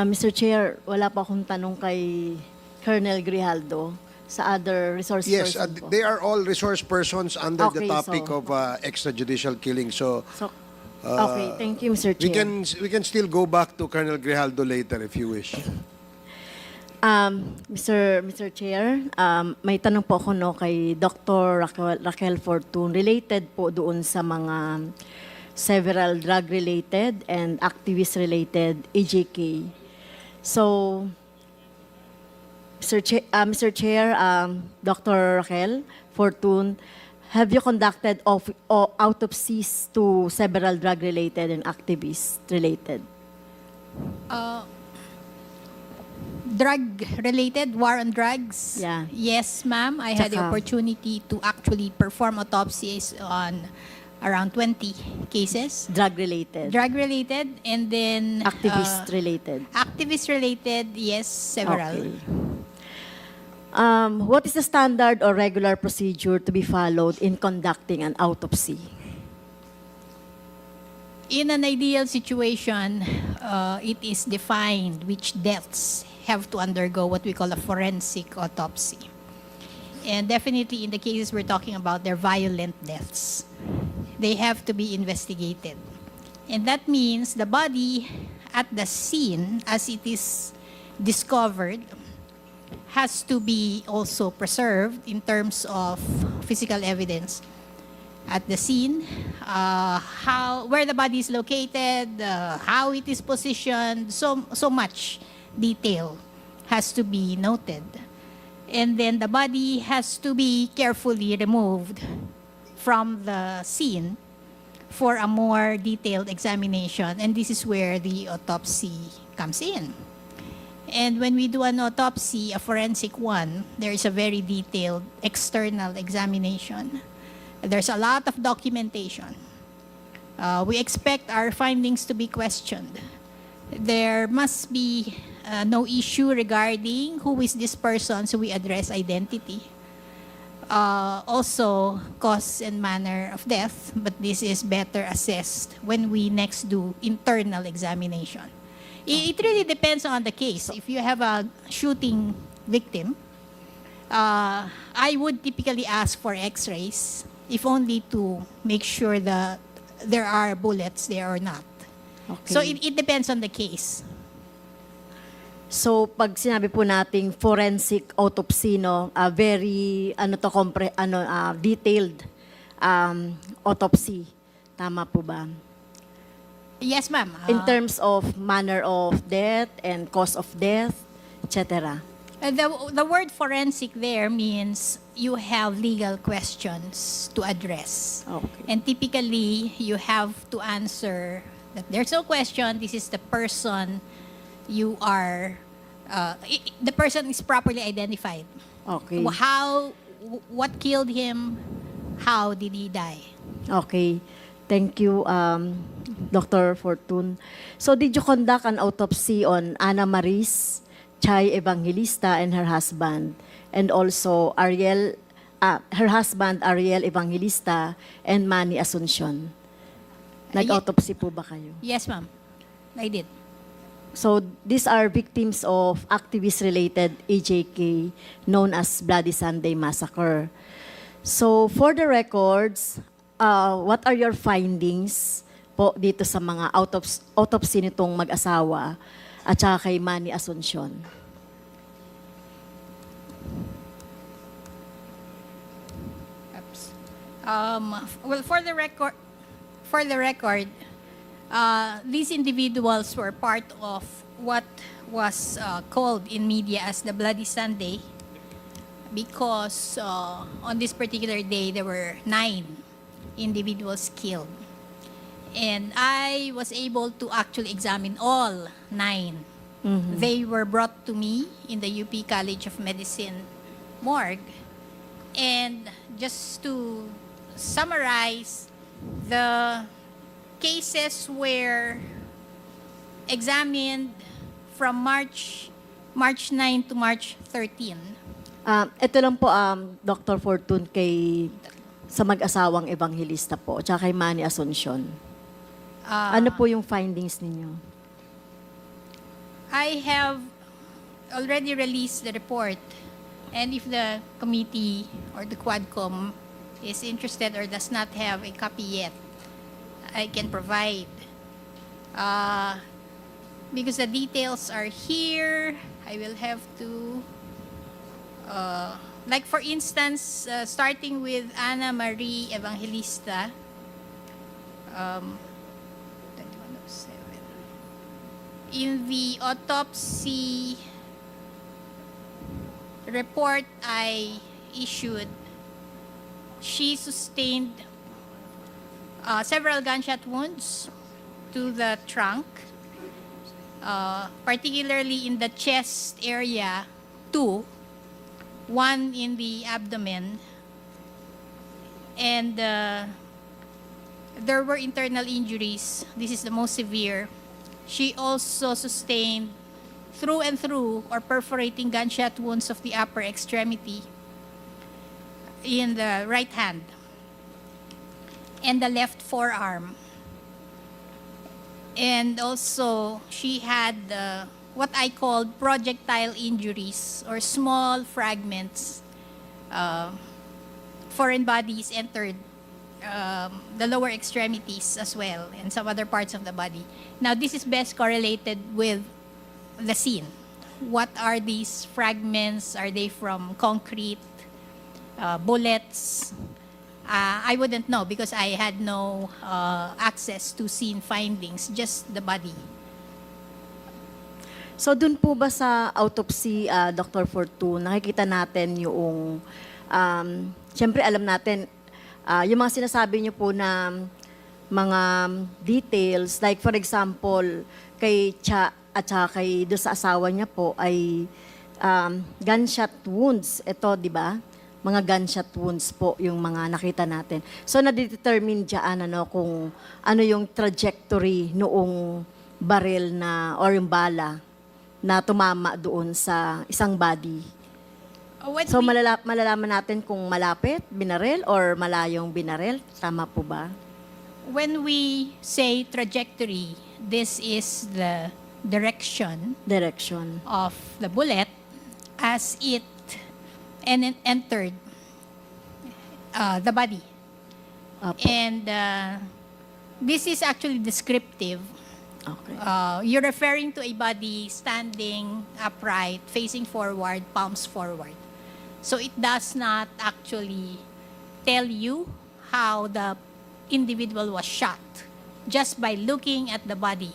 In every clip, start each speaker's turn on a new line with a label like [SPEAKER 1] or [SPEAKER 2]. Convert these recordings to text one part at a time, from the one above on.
[SPEAKER 1] Mr. Chair, wala pa akong tanong kay Colonel Grijaldo sa other resource
[SPEAKER 2] Yes,
[SPEAKER 1] person po.
[SPEAKER 2] they are all resource persons under the
[SPEAKER 1] Okay,
[SPEAKER 2] topic
[SPEAKER 1] so-
[SPEAKER 2] of extrajudicial killing. So
[SPEAKER 1] Okay, thank you, Mr. Chair.
[SPEAKER 2] we can still go back to Colonel Grijaldo later if you wish.
[SPEAKER 1] Mr. Chair, may tanong po ako kay Dr. Raquel Fortun related po doon sa mga several drug-related and activist-related AJK. So, Mr. Chair, Dr. Raquel Fortun, have you conducted autopsies to several drug-related and activist-related?
[SPEAKER 3] Drug-related, war on drugs?
[SPEAKER 1] Yeah.
[SPEAKER 3] Yes, ma'am. I had the
[SPEAKER 1] Tsaka-
[SPEAKER 3] opportunity to actually perform autopsies on around 20 cases.
[SPEAKER 1] Drug-related?
[SPEAKER 3] Drug-related, and then...
[SPEAKER 1] Activist-related?
[SPEAKER 3] Activist-related, yes, several.
[SPEAKER 1] Okay. What is the standard or regular procedure to be followed in conducting an autopsy?
[SPEAKER 3] In an ideal situation, it is defined which deaths have to undergo what we call a forensic autopsy. And definitely in the cases we're talking about, they're violent deaths. They have to be investigated. And that means the body at the scene, as it is discovered, has to be also preserved in terms of physical evidence. At the scene, where the body is located, how it is positioned, so much detail has to be noted. And then the body has to be carefully removed from the scene for a more detailed examination. And this is where the autopsy comes in. And when we do an autopsy, a forensic one, there is a very detailed external examination. There's a lot of documentation. We expect our findings to be questioned. There must be no issue regarding who is this person, so we address identity. Also, cause and manner of death, but this is better assessed when we next do internal examination. It really depends on the case. If you have a shooting victim, I would typically ask for x-rays, if only to make sure that there are bullets there or not.
[SPEAKER 1] Okay.
[SPEAKER 3] So it depends on the case.
[SPEAKER 1] So pag sinabi po nating forensic autopsy, very detailed autopsy, tama po ba?
[SPEAKER 3] Yes, ma'am.
[SPEAKER 1] In terms of manner of death and cause of death, etc.
[SPEAKER 3] The word forensic there means you have legal questions to address.
[SPEAKER 1] Okay.
[SPEAKER 3] And typically, you have to answer that there's no question, this is the person you are, the person is properly identified.
[SPEAKER 1] Okay.
[SPEAKER 3] What killed him, how did he die?
[SPEAKER 1] Okay. Thank you, Dr. Fortun. So did you conduct an autopsy on Ana Maris Chay Evangelista and her husband, and also her husband Ariel Evangelista and Manny Asuncion? Nag-autopsy po ba kayo?
[SPEAKER 3] Yes, ma'am. I did.
[SPEAKER 1] So these are victims of activist-related AJK known as Bloody Sunday Massacre. So for the records, what are your findings po dito sa mga autopsy nitong mag-asawa at saka kay Manny Asuncion?
[SPEAKER 3] Well, for the record, these individuals were part of what was called in media as the Bloody Sunday, because on this particular day there were 9 individuals killed. And I was able to actually examine all 9.
[SPEAKER 1] Mm-hmm.
[SPEAKER 3] They were brought to me in the UP College of Medicine morgue. And just to summarize, the cases were examined from March 9 to March 13.
[SPEAKER 1] Ito lang po, Dr. Fortun, sa mag-asawang Evangelista po, at saka kay Manny Asuncion. Ano po yung findings ninyo?
[SPEAKER 3] I have already released the report, and if the committee or the Quadcom is interested or does not have a copy yet, I can provide. Because the details are here, I will have to, like for instance, starting with Ana Marie Evangelista, 2107. In the autopsy report I issued, she sustained several gunshot wounds to the trunk, particularly in the chest area, 2, 1 in the abdomen, and there were internal injuries. This is the most severe. She also sustained through and through or perforating gunshot wounds of the upper extremity in the right hand and the left forearm. And also, she had what I called projectile injuries or small fragments. Foreign bodies entered the lower extremities as well and some other parts of the body. Now, this is best correlated with the scene. What are these fragments? Are they from concrete, bullets? I wouldn't know because I had no access to scene findings, just the body.
[SPEAKER 1] So dun po ba sa autopsy, Dr. Fortun, nakikita natin yung, siyempre alam natin, yung mga sinasabi niyo po na mga details, like for example, kay Cha at saka kay doon sa asawa niya po ay gunshot wounds. Ito, di ba? Mga gunshot wounds po yung mga nakita natin. So, na-determine dyan kung ano yung trajectory noong baril na, or yung bala na tumama doon sa isang body. So, malalaman natin kung malapit, binaril, or malayong binaril. Tama po ba?
[SPEAKER 3] When we say trajectory, this is the direction of the bullet as it entered the body.
[SPEAKER 1] Apo.
[SPEAKER 3] And this is actually descriptive.
[SPEAKER 1] Okay.
[SPEAKER 3] You're referring to a body standing upright, facing forward, palms forward. So it does not actually tell you how the individual was shot just by looking at the body.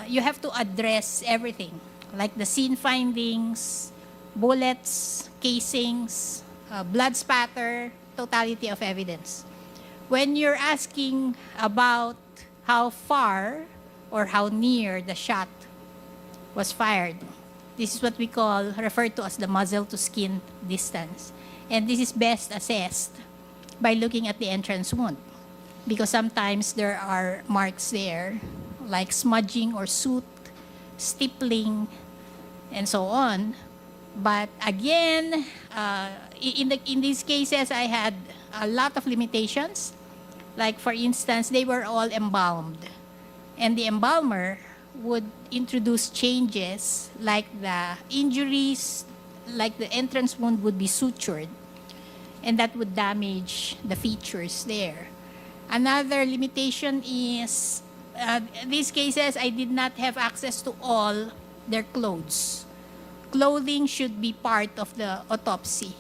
[SPEAKER 3] You have to address everything, like the scene findings, bullets, casings, blood spatter, totality of evidence. When you're asking about how far or how near the shot was fired, this is what we refer to as the muzzle to skin distance. And this is best assessed by looking at the entrance wound. Because sometimes there are marks there, like smudging or soot, stippling, and so on. But again, in these cases, I had a lot of limitations. Like, for instance, they were all embalmed. And the embalmer would introduce changes, like the injuries, like the entrance wound would be sutured. And that would damage the features there. Another limitation is, these cases, I did not have access to all their clothes. Clothing should be part of the autopsy.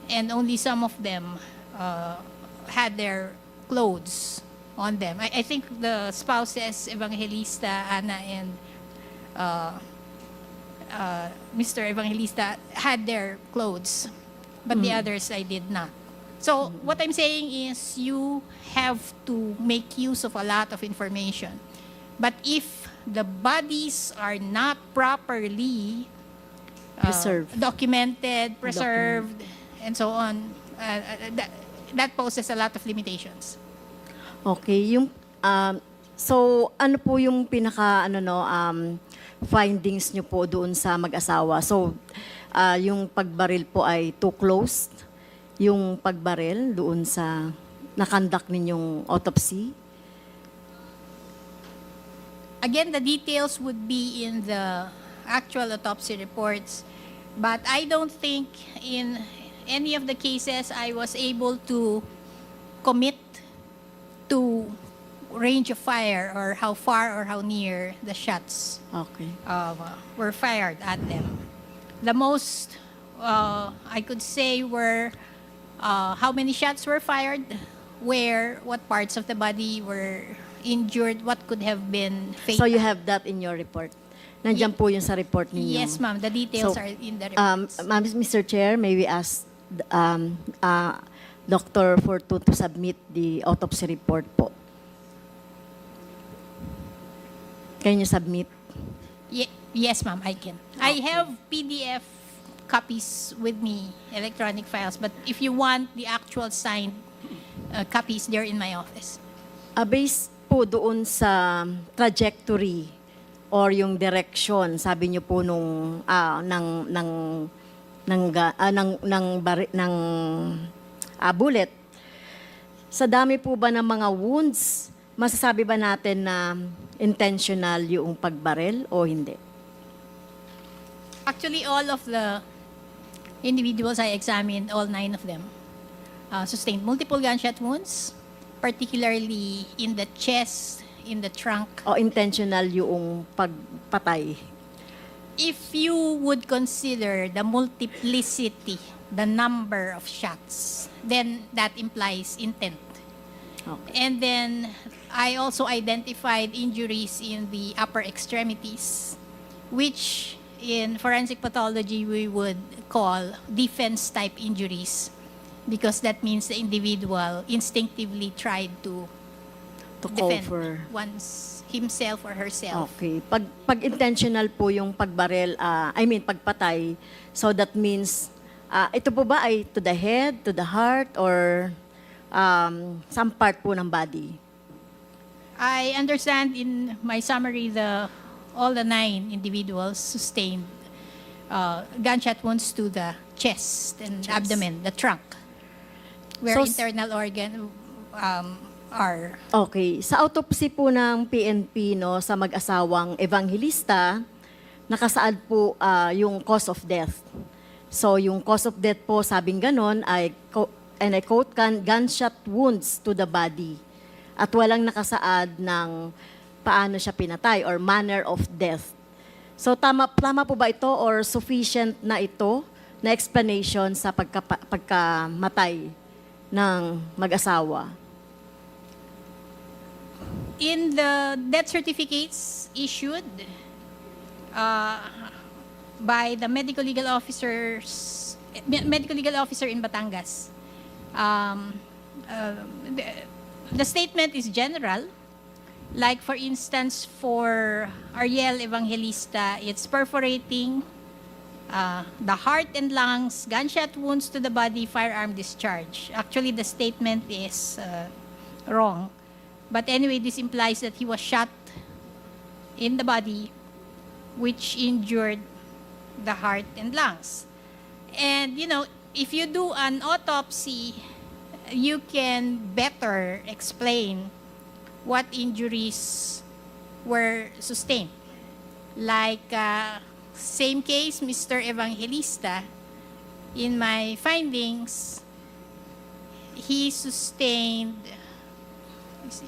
[SPEAKER 3] And only some of them had their clothes on them. I think the spouses, Evangelista, Ana, and Mr. Evangelista had their clothes, but the others I did not. So what I'm saying is you have to make use of a lot of information. But if the bodies are not properly documented, preserved, and so on, that poses a lot of limitations.
[SPEAKER 1] Okay, so ano po yung pinaka findings niyo po doon sa mag-asawa? So yung pagbaril po ay too close, yung pagbaril doon sa nakandak ninyong autopsy?
[SPEAKER 3] Again, the details would be in the actual autopsy reports, but I don't think in any of the cases I was able to commit to range of fire or how far or how near the shots
[SPEAKER 1] Okay.
[SPEAKER 3] were fired at them. The most I could say were how many shots were fired, where, what parts of the body were injured, what could have been fatal.
[SPEAKER 1] So you have that in your report? Nandiyan po yun sa report ninyo?
[SPEAKER 3] Yes, ma'am. The details
[SPEAKER 1] So,
[SPEAKER 3] are in the reports.
[SPEAKER 1] Ma'am, Mr. Chair, may we ask Dr. Fortun to submit the autopsy report po? Can you submit?
[SPEAKER 3] Yes, ma'am, I can. I have PDF copies with me, electronic files, but if you want the actual signed copies, they're in my office.
[SPEAKER 1] Based po doon sa trajectory or yung direction, sabi niyo po nung bullet, sa dami po ba ng mga wounds, masasabi ba natin na intentional yung pagbaril o hindi?
[SPEAKER 3] Actually, all of the individuals I examined, all 9 of them, sustained multiple gunshot wounds, particularly in the chest, in the trunk.
[SPEAKER 1] O intentional yung pagpatay?
[SPEAKER 3] If you would consider the multiplicity, the number of shots, then that implies intent.
[SPEAKER 1] Okay.
[SPEAKER 3] And then I also identified injuries in the upper extremities, which in forensic pathology we would call defense-type injuries, because that means the individual instinctively tried to defend
[SPEAKER 1] cover.
[SPEAKER 3] himself or herself.
[SPEAKER 1] Okay. Pag intentional po yung pagbaril, pagpatay, so that means, ito po ba ay to the head, to the heart, or some part po ng body?
[SPEAKER 3] I understand in my summary all the 9 individuals sustained gunshot wounds to the chest and abdomen, the trunk, where
[SPEAKER 1] So,
[SPEAKER 3] internal organ are.
[SPEAKER 1] Okay. Sa autopsy po ng PNP no, sa mag-asawang Evangelista, nakasaad po yung cause of death. So yung cause of death po, sabing ganon, and I quote, gunshot wounds to the body. At walang nakasaad ng paano siya pinatay or manner of death. So tama po ba ito or sufficient na ito na explanation sa pagkamatay ng mag-asawa?
[SPEAKER 3] In the death certificates issued by the medical legal officer in Batangas, the statement is general. Like for instance, for Ariel Evangelista, it's perforating the heart and lungs, gunshot wounds to the body, firearm discharge. Actually, the statement is wrong. But anyway, this implies that he was shot in the body, which injured the heart and lungs. And, if you do an autopsy, you can better explain what injuries were sustained. Like, same case, Mr. Evangelista, in my findings, he sustained, let me see.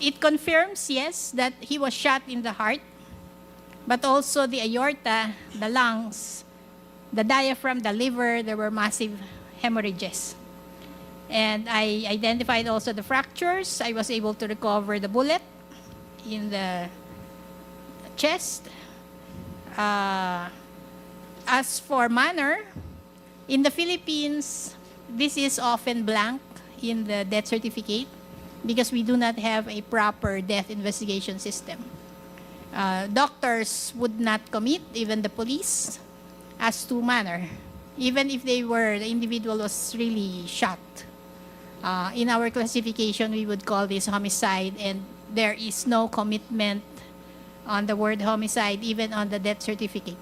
[SPEAKER 3] It confirms, yes, that he was shot in the heart, but also the aorta, the lungs, the diaphragm, the liver, there were massive hemorrhages. And I identified also the fractures. I was able to recover the bullet in the chest. As for manner, in the Philippines, this is often blank in the death certificate because we do not have a proper death investigation system. Doctors would not commit, even the police, as to manner, even if the individual was really shot. In our classification, we would call this homicide, and there is no commitment on the word homicide, even on the death certificate.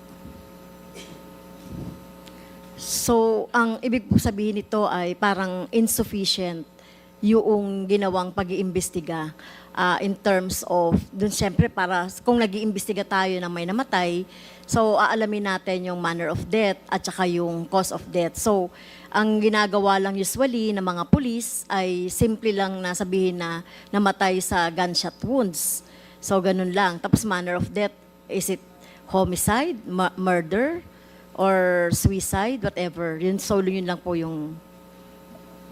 [SPEAKER 1] So, ang ibig po sabihin nito ay parang insufficient yung ginawang pag-iimbestiga in terms of, dun syempre para kung nag-iimbestiga tayo na may namatay, so aalamin natin yung manner of death at saka yung cause of death. So ang ginagawa lang usually ng mga pulis ay simple lang na sabihin na namatay sa gunshot wounds. So ganun lang. Tapos manner of death, is it homicide, murder, or suicide, whatever. Yun, solo yun lang po yung...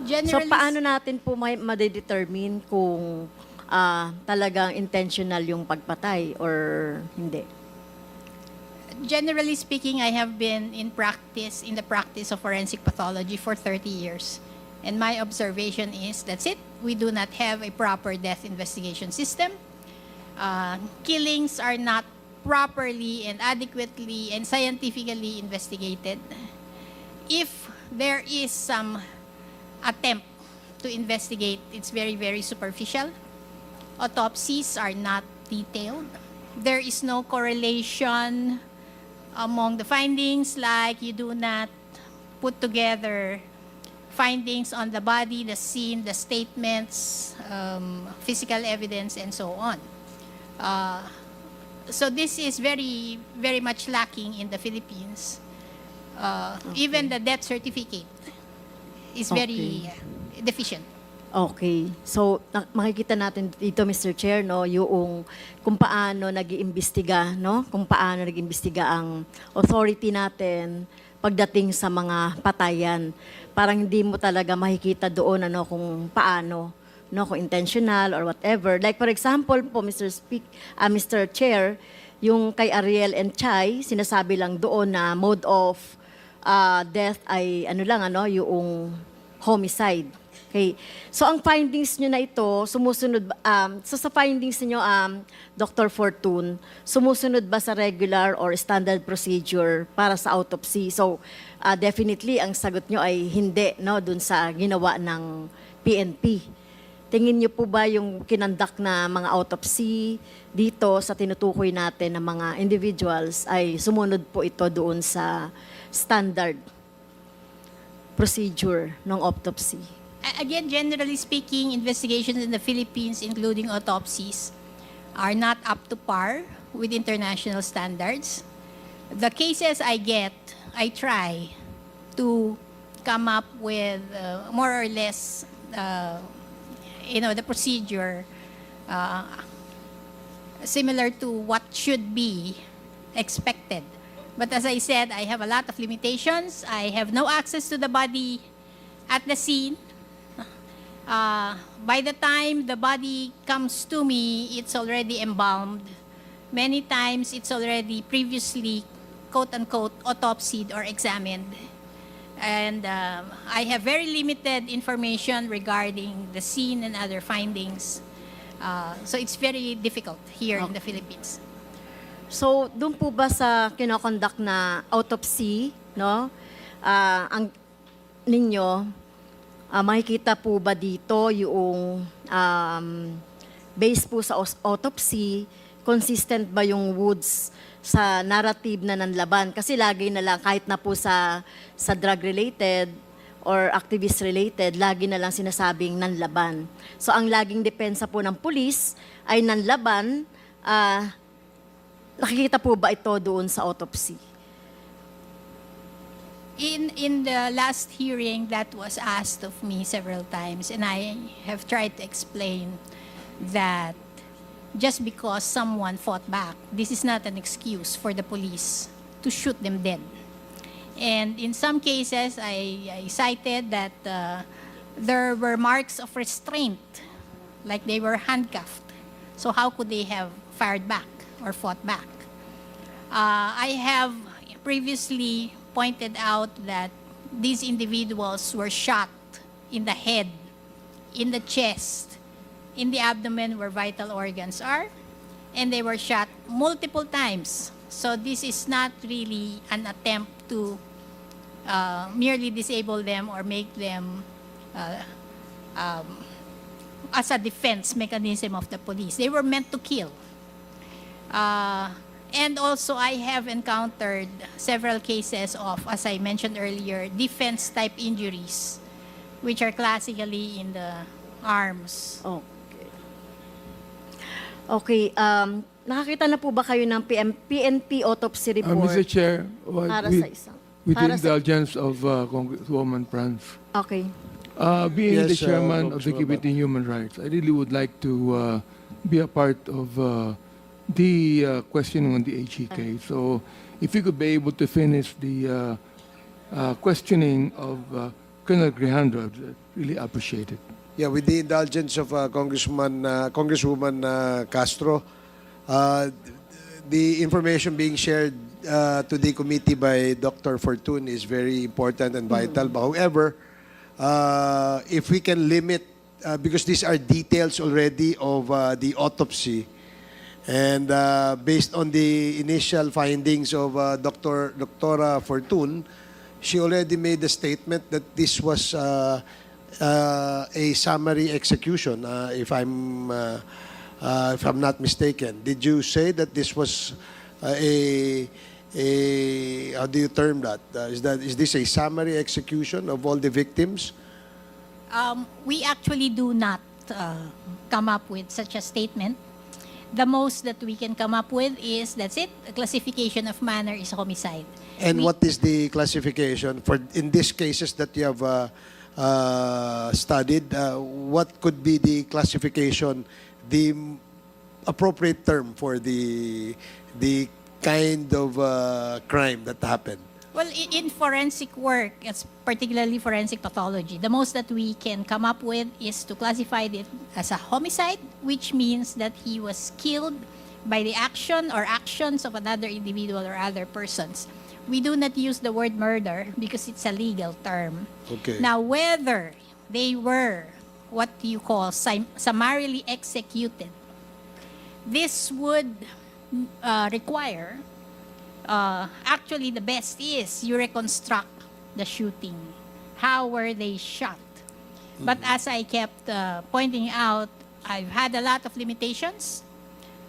[SPEAKER 1] So
[SPEAKER 3] Generally,
[SPEAKER 1] paano natin po ma-determine kung talagang intentional yung pagpatay or hindi?
[SPEAKER 3] generally speaking, I have been in the practice of forensic pathology for 30 years. And my observation is, that's it. We do not have a proper death investigation system. Killings are not properly and adequately and scientifically investigated. If there is some attempt to investigate, it's very, very superficial. Autopsies are not detailed. There is no correlation among the findings, like you do not put together findings on the body, the scene, the statements, physical evidence, and so on. So this is very, very much lacking in the Philippines. Even the death certificate is very deficient.
[SPEAKER 1] Okay. So, makikita natin dito, Mr. Chair, no, yung kung paano nag-iimbestiga, no? Kung paano nag-iimbestiga ang authority natin pagdating sa mga patayan. Parang hindi mo talaga makikita doon ano kung paano, no, kung intentional or whatever. Like for example po, Mr. Chair, yung kay Ariel and Chai, sinasabi lang doon na mode of death ay yung homicide. Okay. So ang findings nyo na ito, sumusunod so sa findings niyo Dr. Fortun, sumusunod ba sa regular or standard procedure para sa autopsy? So definitely ang sagot nyo ay hindi, no, dun sa ginawa ng PNP. Tingin niyo po ba yung kinandak na mga autopsy dito sa tinutukoy natin ng mga individuals ay sumunod po ito doon sa standard procedure ng autopsy?
[SPEAKER 3] Again, generally speaking, investigations in the Philippines, including autopsies, are not up to par with international standards. The cases I get, I try to come up with more or less, the procedure similar to what should be expected. But as I said, I have a lot of limitations. I have no access to the body at the scene. By the time the body comes to me, it's already embalmed. Many times, it's already previously, quote-unquote, autopsied or examined. And I have very limited information regarding the scene and other findings. So it's very difficult here in the Philippines.
[SPEAKER 1] So, doon po ba sa kinokondak na autopsy, no? Ang ninyo, makikita po ba dito yung based po sa autopsy, consistent ba yung woods sa narrative na nanlaban? Kasi lagi na lang, kahit na po sa drug-related or activist-related, lagi na lang sinasabing nanlaban. So ang laging depensa po ng pulis ay nanlaban, nakikita po ba ito doon sa autopsy?
[SPEAKER 3] In the last hearing, that was asked of me several times, and I have tried to explain that just because someone fought back, this is not an excuse for the police to shoot them dead. And in some cases, I cited that there were marks of restraint, like they were handcuffed. So how could they have fired back or fought back? I have previously pointed out that these individuals were shot in the head, in the chest, in the abdomen where vital organs are, and they were shot multiple times. So this is not really an attempt to merely disable them or make them as a defense mechanism of the police. They were meant to kill. And also, I have encountered several cases of, as I mentioned earlier, defense-type injuries, which are classically in the arms.
[SPEAKER 1] Okay. Okay, nakakita na po ba kayo ng PNP autopsy report?
[SPEAKER 4] Mr. Chair,
[SPEAKER 1] Para sa isang.
[SPEAKER 4] with the
[SPEAKER 1] para sa-
[SPEAKER 4] indulgence of Congresswoman Franz,
[SPEAKER 1] Okay.
[SPEAKER 4] being the
[SPEAKER 2] Yes,
[SPEAKER 4] chairman of the
[SPEAKER 2] Congresswoman.
[SPEAKER 4] Committee on Human Rights, I really would like to be a part of the questioning on the HE case. So if you could be able to finish the questioning of Colonel Grijaldo, I'd really appreciate it.
[SPEAKER 2] Yeah, with the indulgence of Congresswoman Castro, the information being shared to the committee by Dr. Fortun is very important and vital. But however, if we can limit, because these are details already of the autopsy, and based on the initial findings of Doctora Fortun, she already made a statement that this was a summary execution, if I'm not mistaken. Did you say that this was a how do you term that? Is this a summary execution of all the victims?
[SPEAKER 3] We actually do not come up with such a statement. The most that we can come up with is, that's it, a classification of manner is a homicide.
[SPEAKER 2] And what is the classification for in these cases that you have studied? What could be the classification, the appropriate term for the kind of crime that happened?
[SPEAKER 3] Well, in forensic work, it's particularly forensic pathology, the most that we can come up with is to classify it as a homicide, which means that he was killed by the action or actions of another individual or other persons. We do not use the word murder because it's a legal term.
[SPEAKER 2] Okay.
[SPEAKER 3] Now, whether they were what you call summarily executed, this would require, actually the best is you reconstruct the shooting. How were they shot? But as I kept pointing out, I've had a lot of limitations.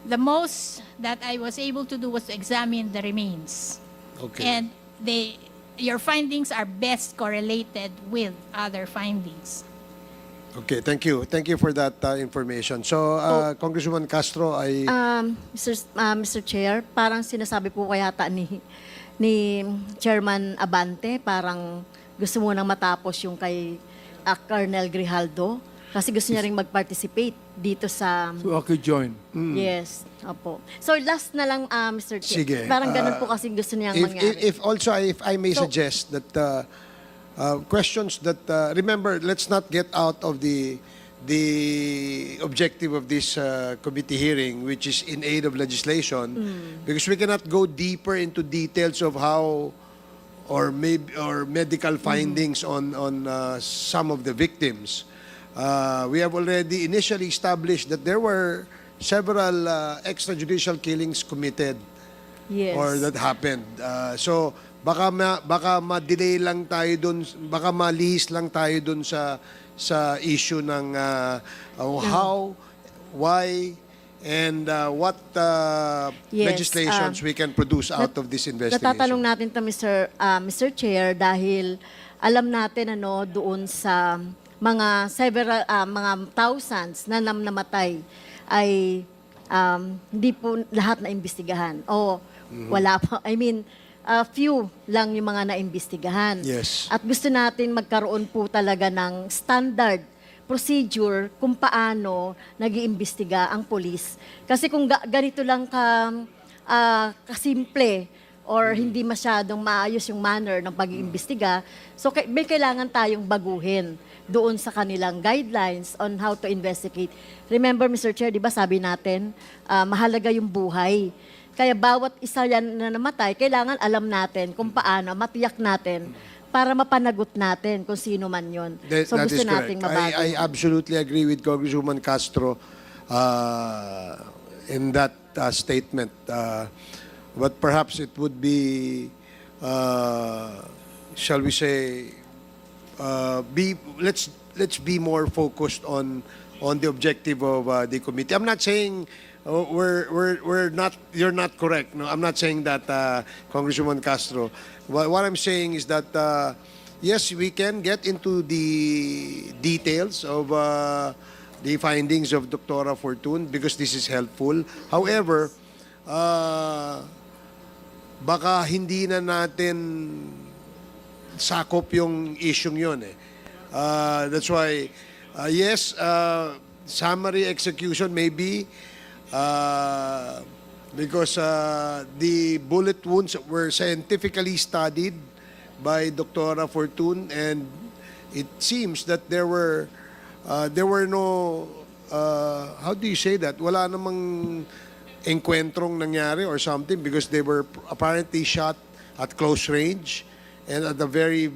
[SPEAKER 3] The most that I was able to do was to examine the remains.
[SPEAKER 2] Okay.
[SPEAKER 3] And your findings are best correlated with other findings.
[SPEAKER 2] Okay, thank you. Thank you for that information. So, Congresswoman Castro,
[SPEAKER 1] Mr. Chair, parang sinasabi po kaya ni Chairman Abante, parang gusto mo nang matapos yung kay Colonel Grijaldo kasi gusto niya ring mag-participate dito sa...
[SPEAKER 4] So I could join.
[SPEAKER 1] Yes, opo. So last na lang, Mr. Chair.
[SPEAKER 2] Sige.
[SPEAKER 1] Parang ganun po kasi gusto niyang mangyari.
[SPEAKER 2] if I may
[SPEAKER 1] So-
[SPEAKER 2] suggest that questions that remember, let's not get out of the objective of this committee hearing, which is in aid of legislation, because we cannot go deeper into details of how or medical findings on some of the victims. We have already initially established that there were several extrajudicial killings committed
[SPEAKER 1] Yes.
[SPEAKER 2] or that happened. So baka ma-delay lang tayo dun, baka malihis lang tayo dun sa issue ng how, why, and what
[SPEAKER 1] Yes,
[SPEAKER 2] legislations we can produce out of this investigation.
[SPEAKER 1] Natatanong natin to Mr. Chair dahil alam natin doon sa mga mga thousands na namatay ay hindi po lahat na imbestigahan. O wala pa. I mean, few lang yung mga naimbestigahan.
[SPEAKER 2] Yes.
[SPEAKER 1] At gusto natin magkaroon po talaga ng standard procedure kung paano nag-iimbestiga ang polis. Kasi kung ganito lang kasimple or hindi masyadong maayos yung manner ng pag-iimbestiga, so may kailangan tayong baguhin doon sa kanilang guidelines on how to investigate. Remember, Mr. Chair, di ba sabi natin, mahalaga yung buhay. Kaya bawat isa yan na namatay, kailangan alam natin kung paano, matiyak natin para mapanagot natin kung sino man yon. So
[SPEAKER 2] That
[SPEAKER 1] gusto
[SPEAKER 2] is
[SPEAKER 1] nating
[SPEAKER 2] correct.
[SPEAKER 1] mabago.
[SPEAKER 2] I absolutely agree with Congresswoman Castro in that statement. But perhaps it would be, shall we say, let's be more focused on the objective of the committee. I'm not saying we're not. You're not correct. No, I'm not saying that, Congresswoman Castro. What I'm saying is that yes, we can get into the details of the findings of Dr. Fortun because this is helpful. However, baka hindi na natin sakop yung isyung yun eh. That's why, yes, summary execution maybe because the bullet wounds were scientifically studied by Dr. Fortun, and it seems that there were no how do you say that? Wala namang engkwentrong nangyari or something because they were apparently shot at close range and at the very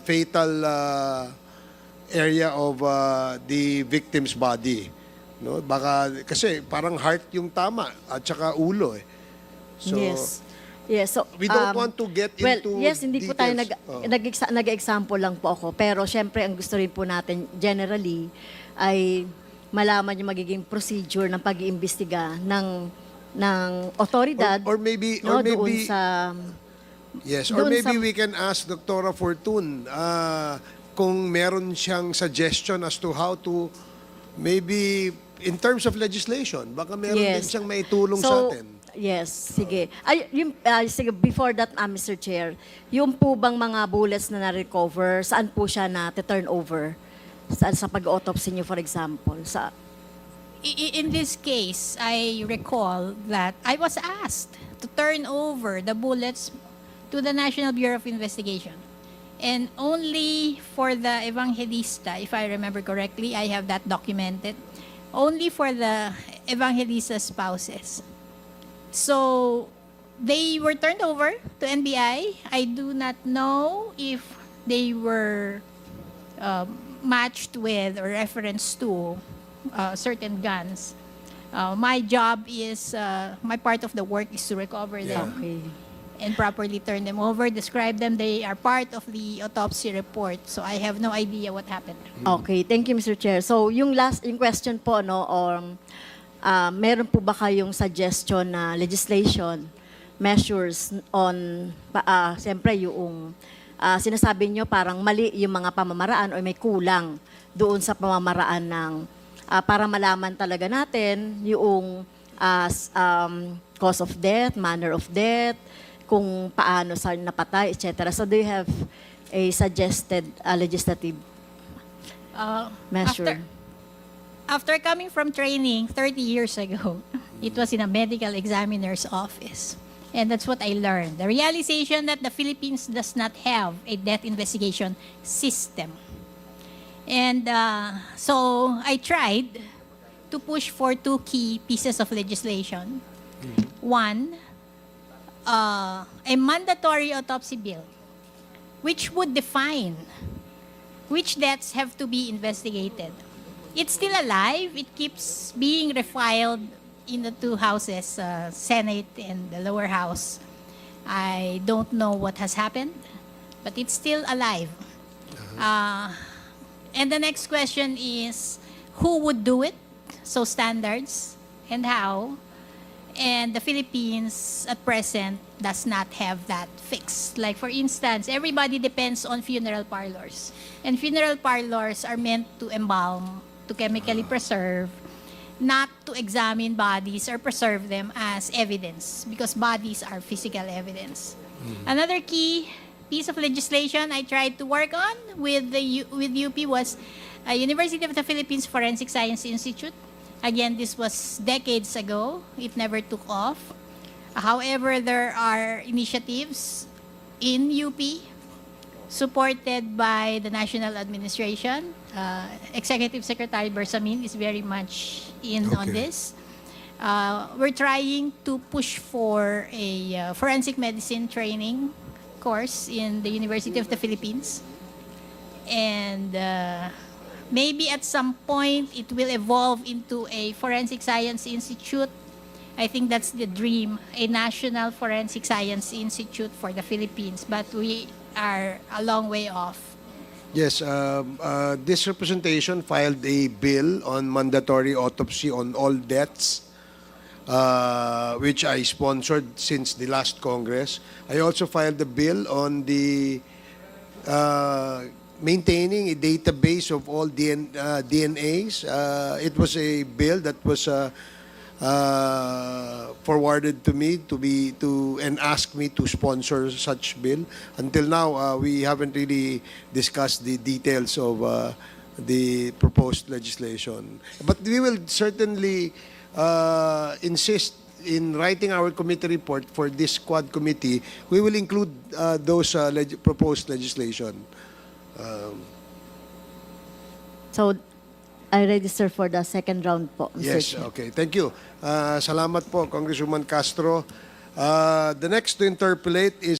[SPEAKER 2] fatal area of the victim's body. No? Baka kasi parang heart yung tama at saka ulo eh. So,
[SPEAKER 1] yes. Yes, so
[SPEAKER 2] we don't want to get
[SPEAKER 1] well,
[SPEAKER 2] into
[SPEAKER 1] yes, hindi po tayo
[SPEAKER 2] details.
[SPEAKER 1] nag-example lang po ako. Pero syempre, ang gusto rin po natin generally ay malaman yung magiging procedure ng pag-iimbestiga ng otoridad.
[SPEAKER 2] Or maybe
[SPEAKER 1] doon sa
[SPEAKER 2] yes, or
[SPEAKER 1] doon
[SPEAKER 2] maybe
[SPEAKER 1] sa-
[SPEAKER 2] we can ask Dr. Fortun kung meron siyang suggestion as to how to maybe in terms of legislation, baka meron din
[SPEAKER 1] Yes.
[SPEAKER 2] siyang maitulong sa atin.
[SPEAKER 1] Yes, sige. Sige, before that, Mr. Chair, yung po bang mga bullets na na-recover, saan po siya na-turn over? Sa pag-autopsy niyo, for example?
[SPEAKER 3] In this case, I recall that I was asked to turn over the bullets to the National Bureau of Investigation. And only for the Evangelista, if I remember correctly, I have that documented, only for the Evangelista spouses. So, they were turned over to NBI. I do not know if they were matched with or reference to certain guns. My job is, my part of the work is to recover them
[SPEAKER 1] Okay.
[SPEAKER 3] and properly turn them over, describe them. They are part of the autopsy report. So I have no idea what happened.
[SPEAKER 1] Okay, thank you, Mr. Chair. So, yung question po, no, meron po ba kayong suggestion na legislation, measures on, siyempre yung sinasabi nyo parang mali yung mga pamamaraan o may kulang doon sa pamamaraan ng, para malaman talaga natin yung cause of death, manner of death, kung paano sa napatay, etc. So do you have a suggested legislative measure?
[SPEAKER 3] After coming from training 30 years ago, it was in a medical examiner's office. And that's what I learned. The realization that the Philippines does not have a death investigation system. And so I tried to push for two key pieces of legislation. One, a mandatory autopsy bill, which would define which deaths have to be investigated. It's still alive. It keeps being refiled in the two houses, Senate and the lower house. I don't know what has happened, but it's still alive. And the next question is, who would do it? So standards and how. And the Philippines at present does not have that fixed. Like for instance, everybody depends on funeral parlors. And funeral parlors are meant to embalm, to chemically preserve, not to examine bodies or preserve them as evidence, because bodies are physical evidence. Another key piece of legislation I tried to work on with UP was University of the Philippines Forensic Science Institute. Again, this was decades ago. It never took off. However, there are initiatives in UP supported by the National Administration. Executive Secretary Bersamin is very much in on this. We're trying to push for a forensic medicine training course in the University of the Philippines. And maybe at some point it will evolve into a forensic science institute. I think that's the dream, a national forensic science institute for the Philippines. But we are a long way off.
[SPEAKER 2] Yes, this representation filed a bill on mandatory autopsy on all deaths, which I sponsored since the last Congress. I also filed a bill on the maintaining a database of all DNAs. It was a bill that was forwarded to me and asked me to sponsor such bill. Until now, we haven't really discussed the details of the proposed legislation. But we will certainly insist in writing our committee report for this quad committee. We will include those proposed legislation.
[SPEAKER 1] So, I register for the second round po, Mr.
[SPEAKER 2] Yes,
[SPEAKER 1] Chair.
[SPEAKER 2] okay. Thank you. Salamat po, Congresswoman Castro. The next to interpolate is